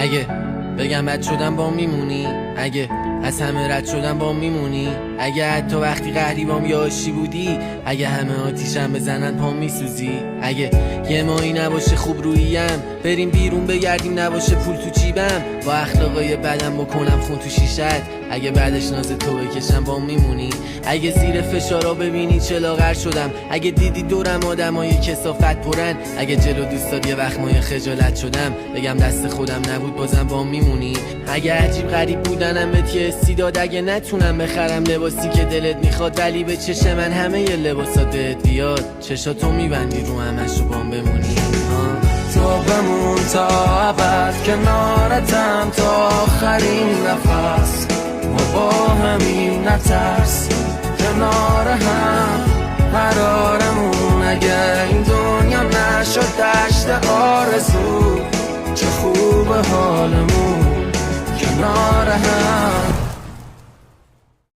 اگه بگم بد شدم با میمونی، اگه از همه رد شدم با میمونی، اگه حتی وقتی قهری بام یاشی بودی، اگه همه آتیشم بزنن پام میسوزی، اگه یه ماهی نباشه خوب روییم، بریم بیرون بگردیم نباشه پول تو جیبم، با اخلاقای بدم بکنم خون تو شیشت، اگه بعدش ناز تو بکشم با میمونی، اگه زیر فشارا ببینی چه لاغر شدم، اگه دیدی دورم آدمای کثافت پرن، اگه جلو دوست داری یه وقت مایه خجالت شدم، بگم دست خودم نبود بازم با میمونی، اگه عجیب غریب بودنم بهت یه حسی داد، اگه نتونم بخرم لباسی که دلت میخواد، ولی به چش من همه ی لباسات بهت بیاد، چشاتو میبندی رو همش رو بام بمونی. تو بمون تا ابد کنارتم تا آخرین نفس، ما با همین نترس کنار هم قرارمون، اگه این دنیا نشد دشت آرزو، چه خوب حالمون کنار هم.